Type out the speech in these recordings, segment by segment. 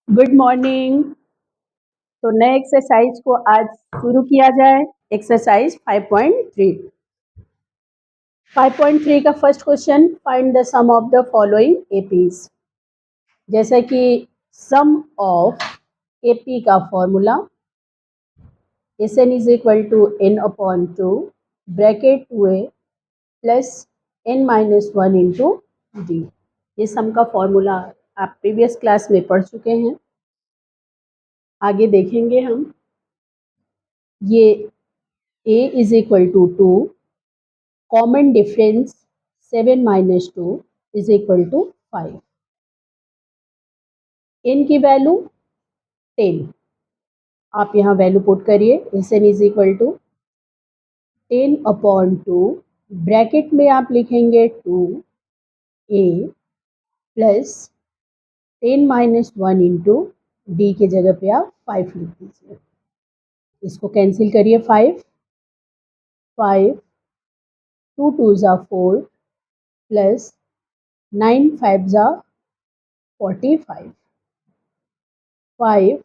Good morning. तो नए exercise को आज शुरू किया जाए। एक्सरसाइज 5.3। 5.3 का first question, find the sum of the following APs. जैसा कि सम ऑफ एपी का formula n is equal to n upon two bracket 2a plus n minus one into d. ये सम का फॉर्मूला आप previous class में पढ़ चुके हैं। आगे देखेंगे हम। ये a is equal to 2, common difference 7 minus 2 is equal to 5। n की वैल्यू 10, आप यहाँ वैल्यू पुट करिए। S N is equal to 10 upon 2, bracket में आप लिखेंगे 2a plus 10 minus 1 into D के जगह पे आप 5 लिख दीजिए। इसको कैंसिल करिए। 5 5 2 2 ज़ा 4 प्लस 9 5 ज़ा 45। 5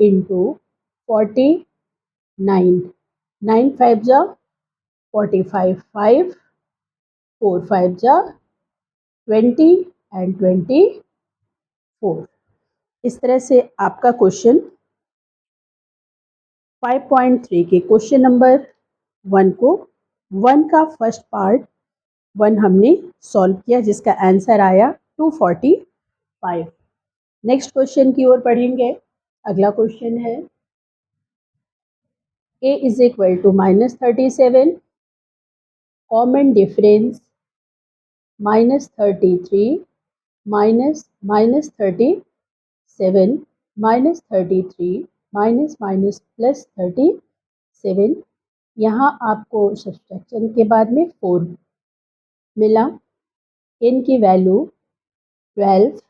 इंटू 49, 9 5 ज़ा 45, 5 4 5 ज़ा 20 एंड 24। इस तरह से आपका क्वेश्चन 5.3 के क्वेश्चन नंबर 1 को 1 का फर्स्ट पार्ट 1 हमने सॉल्व किया, जिसका आंसर आया 245। नेक्स्ट क्वेश्चन की ओर पढ़ेंगे। अगला क्वेश्चन है a is equal to -37, common difference -33 minus -37 -33 minus minus plus 37। यहाँ आपको सब्सट्रैक्शन के बाद में 4 मिला। n की वैल्यू 12।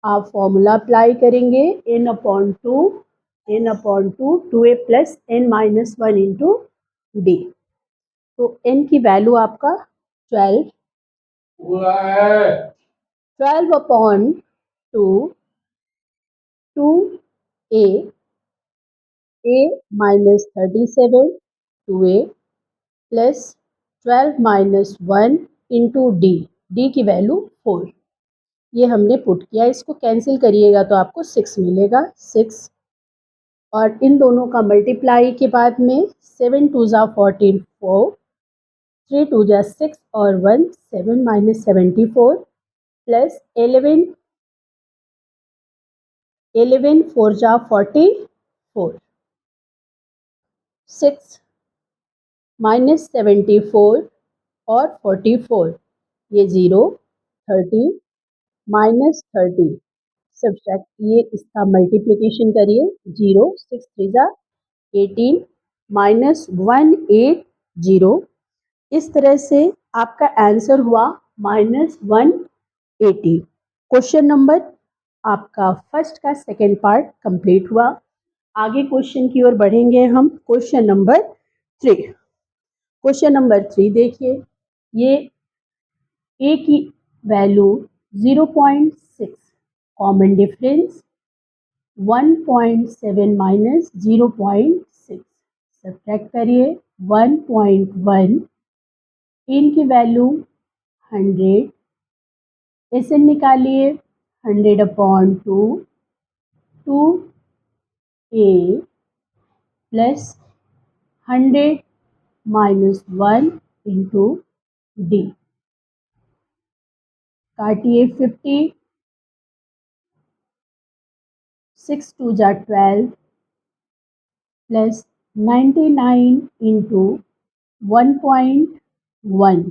आप फॉर्मूला अप्लाई करेंगे n upon two 2a plus n minus one into D. तो n की वैल्यू आपका 12 upon two 2a minus 37 2a plus 12 minus 1 into D की वैल्यू 4। ये हमने पुट किया। इसको कैंसिल करिएगा तो आपको 6 मिलेगा। 6 और इन दोनों का मल्टीप्लाई के बाद में 7 2 ज़ा 14 4, 3 2 ज़ा 6 और 1 7 माइनस 74 प्लस 11 4 ज़ा 44, 6 माइनस 74 और 44, ये 0 30 माइनस 30 सब्ट्रैक्ट, ये इसका मल्टीप्लिकेशन करिए। 0 6 3 ज़ा 18 माइनस 180। इस तरह से आपका आंसर हुआ -180। क्वेश्चन नंबर आपका फर्स्ट का सेकेंड पार्ट कंप्लीट हुआ। आगे क्वेश्चन की ओर बढ़ेंगे हम। Question number 3। क्वेश्चन नंबर 3 देखिए। ये ए की value 0.6, common difference 1.7 minus 0.6, subtract करिए। 1.1, इन की वैल्यू 100, एस एन निकालिए। 100 upon two 2a plus 100 minus 1 into D. काटिए। 50 6 2 ज़ा 12 प्लस 99 इंटू 1.1।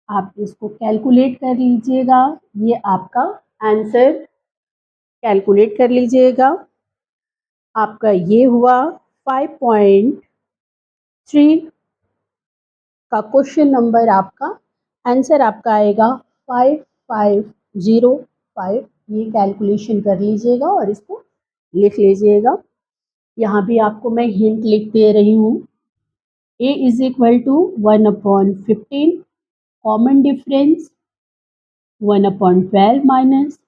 आप इसको कैलकुलेट कर लीजिएगा। ये आपका आंसर कैलकुलेट कर लीजिएगा। आपका ये हुआ 5.3 का क्वेश्चन नंबर। आपका आंसर आपका आएगा 5505। ये कैलकुलेशन कर लीजिएगा और इसको लिख लीजिएगा। यहाँ भी आपको मैं हिंट लिख दे रही हूँ। a is equal to 1 upon 15, common difference 1 upon 12 minus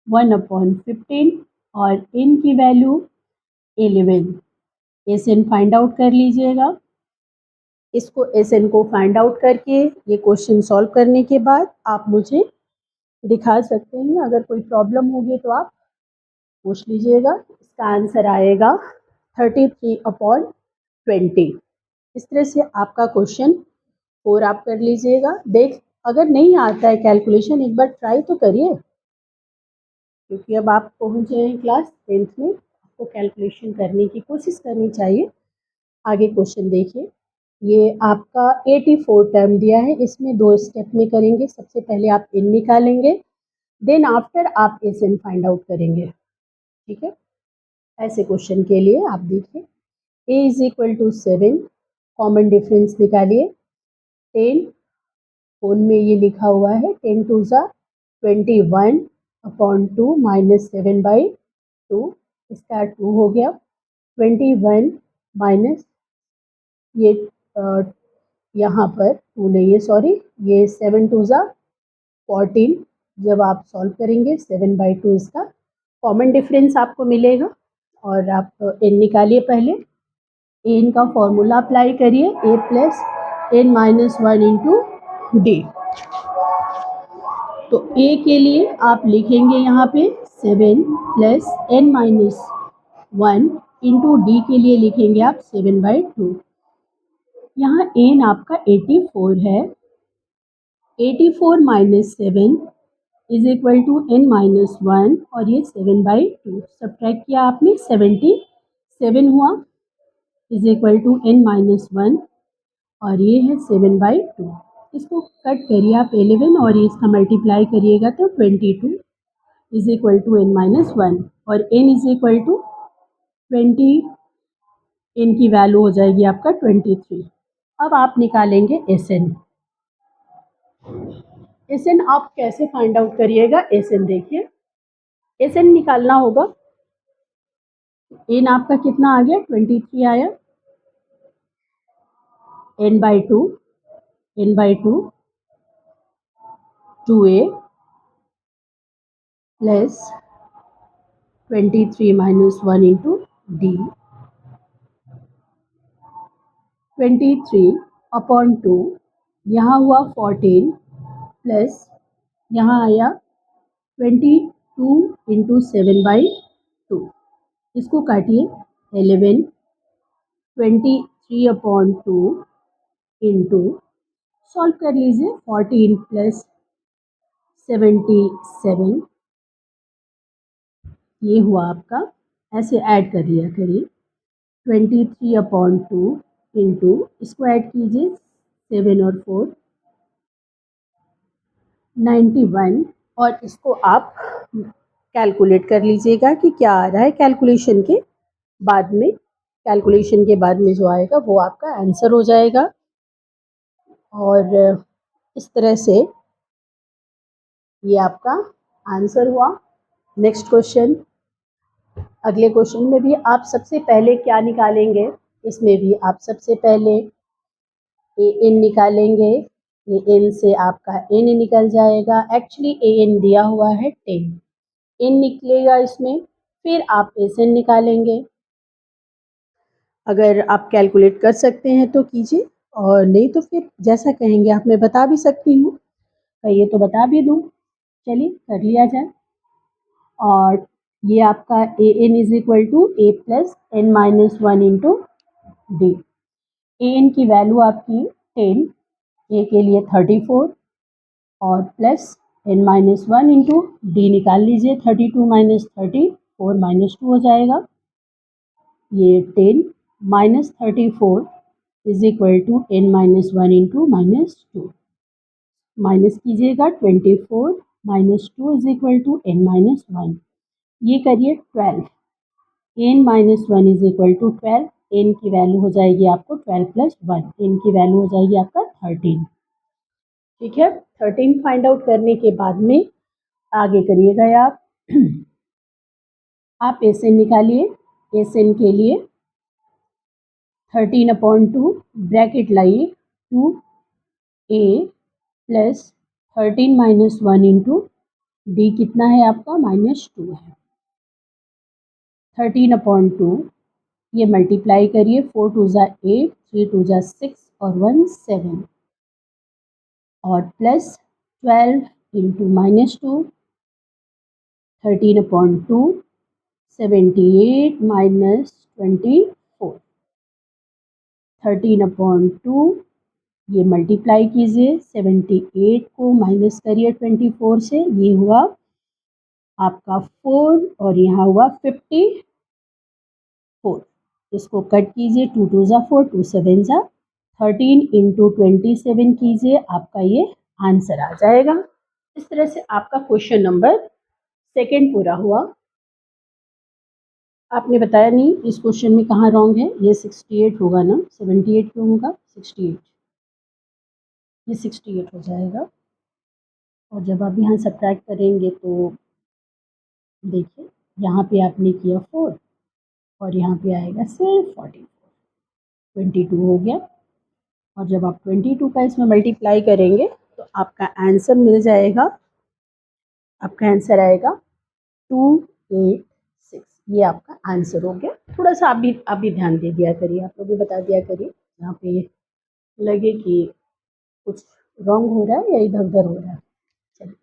1/15 और n की value 11। S N find out कर लीजिएगा। इसको एस एन को फाइंड आउट करके ये क्वेश्चन सॉल्व करने के बाद आप मुझे दिखा सकते हैं। अगर कोई प्रॉब्लम होगी तो आप पूछ लीजिएगा। इसका आंसर आएगा 33/20। इस तरह से आपका क्वेश्चन 4 आप कर लीजिएगा। अगर नहीं आता है कैलकुलेशन, एक बार ट्राई तो करिए, क्योंकि अब आप पहुँचे हैं क्लास 10th में, आपको कैलकुलेशन करने की कोशिश करनी चाहिए। आगे क्वेश्चन देखिए। ये आपका 84 टर्म दिया है, इसमें 2 स्टेप में करेंगे। सबसे पहले आप इन निकालेंगे, देन आफ्टर आप एस एन फाइंड आउट करेंगे। ठीक है, ऐसे क्वेश्चन के लिए आप देखिए। a is equal to 7, common difference निकालिए। 10 फोन में ये लिखा हुआ है 10 टू ज़ा 21/2 माइनस 7/2, इसका 2 हो गया। 21 माइनस ये यहाँ पर 2 नहीं है, सॉरी, ये 7 टू ज़ा 14। जब आप सॉल्व करेंगे 7/2 इसका कॉमन डिफरेंस आपको मिलेगा। और आप एन निकालिए। पहले एन का फॉर्मूला अप्लाई करिए, a plus n minus 1 into D. तो a के लिए आप लिखेंगे यहाँ पे 7 plus n minus 1 into D के लिए लिखेंगे आप 7/2। यहाँ n आपका 84 है। 84 minus 7 is equal to n minus 1 और ये 7/2। सब्ट्रैक्ट किया आपने, 77 हुआ, is equal to n minus 1 और ये है 7/2। इसको कट करिए आप 11 और इसका मल्टीप्लाई करिएगा तो 22 is equal to n minus 1 और n is equal to 20। n की वैल्यू हो जाएगी आपका 23। अब आप निकालेंगे एस एन। एस एन आप कैसे फाइंड आउट करिएगा? एस एन देखिए, एस एन निकालना होगा। एन आपका कितना आ गया? 23 आया। n/2 2a plus 23 minus 1 into D. 23/2 यहाँ हुआ 14 प्लस यहाँ आया 22 इंटू 7/2। इसको काटिए 11। 23/2 इंटू सॉल्व कर लीजिए 14 प्लस 77, ये हुआ आपका। ऐसे ऐड कर लिया करिए। 23/2 इंटू इसको ऐड कीजिए 7 और 4 91 और इसको आप कैलकुलेट कर लीजिएगा कि क्या आ रहा है। कैलकुलेशन के बाद में जो आएगा वो आपका आंसर हो जाएगा। और इस तरह से ये आपका आंसर हुआ। नेक्स्ट क्वेश्चन, अगले क्वेश्चन में भी आप सबसे पहले क्या निकालेंगे? इसमें भी आप सबसे पहले ए एन निकालेंगे। ए एन से आपका एन निकल जाएगा। एक्चुअली ए एन दिया हुआ है 10, एन निकलेगा इसमें। फिर आप एस एन निकालेंगे। अगर आप कैलकुलेट कर सकते हैं तो कीजिए, और नहीं तो फिर जैसा कहेंगे आप, मैं बता भी सकती हूँ, कहिए तो बता भी दूँ। चलिए कर लिया जाए। और ये आपका A N is equal to A plus n minus 1 into D. A N की वैल्यू आपकी 10, ए के लिए 34 और plus n minus 1 into D निकाल लीजिए। 32 माइनस 30 4 माइनस 2 हो जाएगा। ये 10 minus 34 is equal to n minus 1 into minus 2। Minus कीजिएगा 24 minus 2 is equal to n minus 1। ये करिए 12। n minus 1 is equal to 12। n की वैल्यू हो जाएगी आपको 12 प्लस 1, n की वैल्यू हो जाएगी आपका 13। ठीक है, 13 फाइंड आउट करने के बाद में आगे करिएगा आप एस एन निकालिए। एस एन के लिए 13/2 ब्रैकेट लाइए 2a plus 13 minus 1 into D कितना है आपका -2 है। 13/2 ये मल्टीप्लाई करिए, 4 2 ज़ा 8, 3 2 ज़ा 6 और 1 7 और प्लस 12 इंटू -2 13/2 78 माइनस 24 13/2 ये मल्टीप्लाई कीजिए, 78 को माइनस करिए 24 से, ये हुआ आपका 4 और यहाँ हुआ 54। इसको कट कीजिए, 2 2 ज़ा 4, 2 7 ज़ा 13 इंटू 27 कीजिए, आपका ये आंसर आ जाएगा। इस तरह से आपका क्वेश्चन नंबर 2 पूरा हुआ। आपने बताया नहीं इस क्वेश्चन में कहाँ रॉन्ग है, ये 68 होगा ना, 78 क्यों होगा, 68, ये 68 हो जाएगा। और जब आप यहाँ सब्ट्रैक्ट करेंगे तो देखिए यहाँ पे आपने किया 4 और यहाँ पे आएगा सिर्फ 44, 22 हो गया। और जब आप 22 का इसमें मल्टीप्लाई करेंगे तो आपका आंसर मिल जाएगा, आपका आंसर आएगा 286। ये आपका आंसर हो गया। थोड़ा सा आप भी ध्यान दे दिया करिए, आप लोग भी बता दिया करिए, यहाँ पे लगे कि कुछ रॉन्ग हो रहा है या इधर उधर हो रहा है। चलिए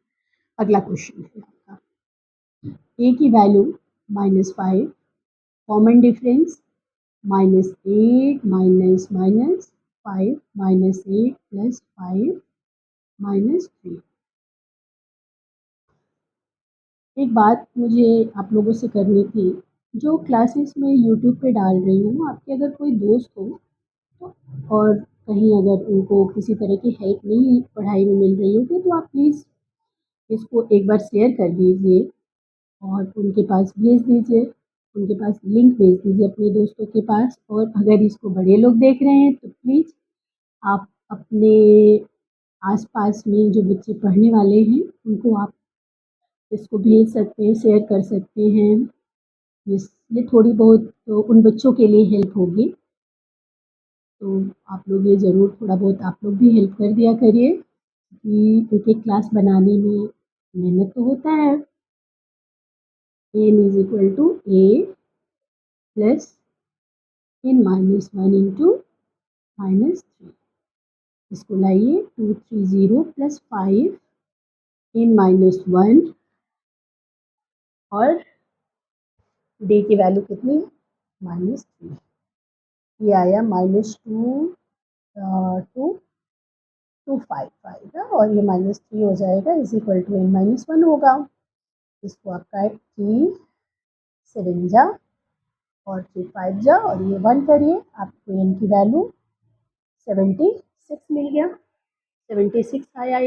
अगला क्वेश्चन है आपका, ए की value -5, common difference -8 minus minus 5 -8 plus 5 -3। एक बात मुझे आप लोगों से करनी थी, जो क्लासेस में यूट्यूब पे डाल रही हूँ, आपके अगर कोई दोस्त हो तो, और कहीं अगर उनको किसी तरह की हेल्प नहीं पढ़ाई में मिल रही होगी तो आप प्लीज़ इसको एक बार शेयर कर दीजिए और उनके पास भेज दीजिए, उनके पास लिंक भेज दीजिए अपने दोस्तों के पास। और अगर इसको बड़े लोग देख रहे हैं तो प्लीज़ आप अपने आसपास में जो बच्चे पढ़ने वाले हैं उनको आप इसको भेज सकते हैं, शेयर कर सकते हैं। ये थोड़ी बहुत तो उन बच्चों के लिए हेल्प होगी, तो आप लोग ये ज़रूर थोड़ा बहुत आप लोग भी हेल्प कर दिया करिए कि एक एक क्लास बनाने में मेहनत तो होता है। n is equal to a plus n -1 into -3। इसको लाइए, 230 प्लस 5 n -1 और d की वैल्यू कितनी है, -3। ये आया -2 आएगा और ये -3 हो जाएगा, इज इक्वल टू n -1 होगा। इसको आपका 3 7 जा और 3 5 जा और ये 1 करिए, आपको n की वैल्यू 76 मिल गया, 76 आया।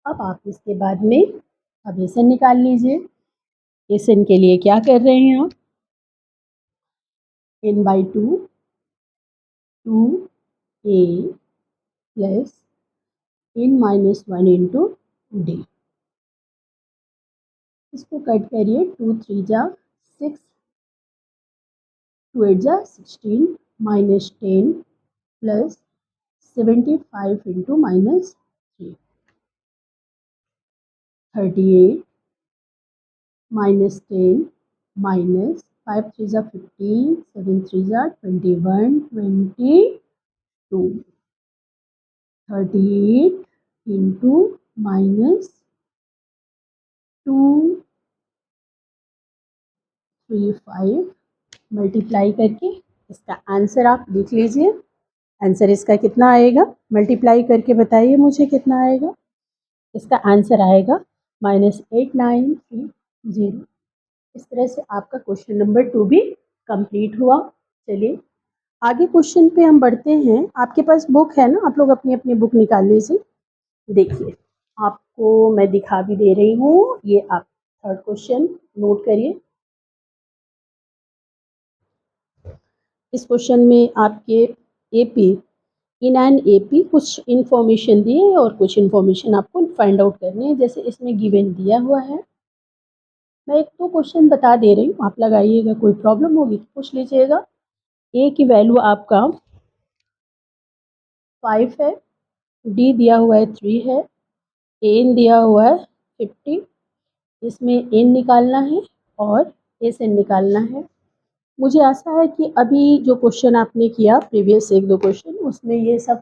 अब आप इसके बाद में अब एसएन निकाल लीजिए। एसएन के लिए क्या कर रहे हैं आप, n/2 2a plus n -1 into D. इसको कट करिए, 2 3 जा 6, 2 8 जा 16 -10 प्लस 75 इंटू -3, 38 -10 माइनस 5 3 जा 15, 7 3 जा 21, 22, 38 इंटू -235 मल्टीप्लाई करके इसका आंसर आप लिख लीजिए। आंसर इसका कितना आएगा, मल्टीप्लाई करके बताइए मुझे कितना आएगा। इसका आंसर आएगा -8930। इस तरह से आपका क्वेश्चन नंबर 2 भी कंप्लीट हुआ। चलिए आगे क्वेश्चन पे हम बढ़ते हैं। आपके पास बुक है ना, आप लोग अपनी अपनी बुक निकाल लीजिए। देखिए आपको मैं दिखा भी दे रही हूँ, ये आप थर्ड क्वेश्चन नोट करिए। इस क्वेश्चन में आपके एपी इन एन एपी कुछ इन्फॉर्मेशन दिए है और कुछ इन्फॉर्मेशन आपको फाइंड आउट करनी है। जैसे इसमें गिवन दिया हुआ है, मैं एक तो क्वेश्चन बता दे रही हूँ, आप लगाइएगा, कोई प्रॉब्लम होगी तो पूछ लीजिएगा। ए की वैल्यू आपका 5 है, डी दिया हुआ है 3 है, एन दिया हुआ है 50, इसमें एन निकालना है और एस एन निकालना है। मुझे आशा है कि अभी जो क्वेश्चन आपने किया प्रीवियस 1-2 क्वेश्चन उसमें ये सब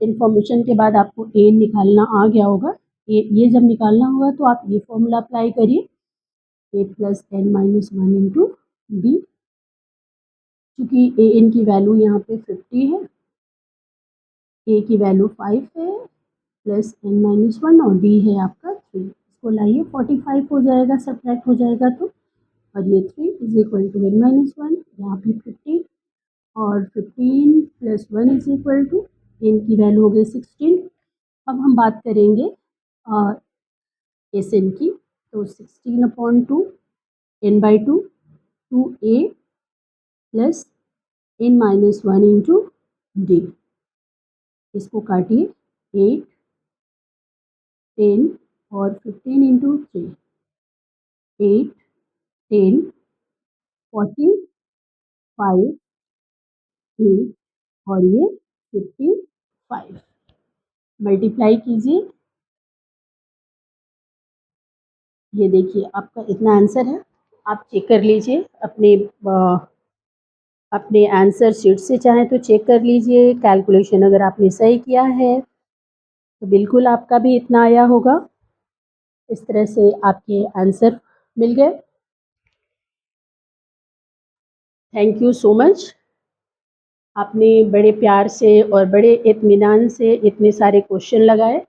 इन्फॉर्मेशन के बाद आपको एन निकालना आ गया होगा। ये जब निकालना होगा तो आप ये फॉर्मूला अप्लाई करिए, A plus N minus 1 into D. चूँकि ए एन की वैल्यू यहाँ पे 50 है, ए की वैल्यू 5 है प्लस एन माइनस 1 और डी है आपका 3। इसको लाइए 45 हो जाएगा, सब्ट्रैक्ट हो जाएगा तो, और ये 3 is equal to N minus 1, यहाँ पे 15 और 15 plus 1 is equal to N की वैल्यू हो गई 16। अब हम बात करेंगे एस एन की, तो 16/2 n/2 2a plus N minus 1 into D. इसको काटिए, 8 10 और 15 इंटू 3, 8 10 45 8 और ये 55। मल्टीप्लाई कीजिए, ये देखिए आपका इतना आंसर है। आप चेक कर लीजिए अपने आंसर शीट से, चाहें तो चेक कर लीजिए कैलकुलेशन अगर आपने सही किया है तो बिल्कुल आपका भी इतना आया होगा। इस तरह से आपके आंसर मिल गए। Thank you so much. आपने बड़े प्यार से और बड़े इत्मीनान से इतने सारे क्वेश्चन लगाए,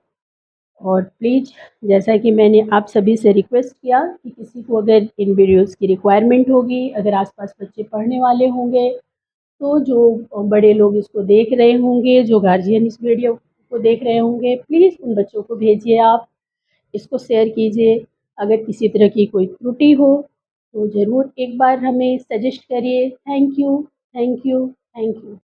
और प्लीज़ जैसा कि मैंने आप सभी से रिक्वेस्ट किया कि किसी को अगर इन वीडियोज़ की रिक्वायरमेंट होगी, अगर आसपास बच्चे पढ़ने वाले होंगे, तो जो बड़े लोग इसको देख रहे होंगे, जो गार्जियन इस वीडियो को देख रहे होंगे, प्लीज़ उन बच्चों को भेजिए, आप इसको शेयर कीजिए। अगर किसी तरह की कोई त्रुटि हो तो ज़रूर एक बार हमें सजेस्ट करिए। Thank you, thank you, thank you.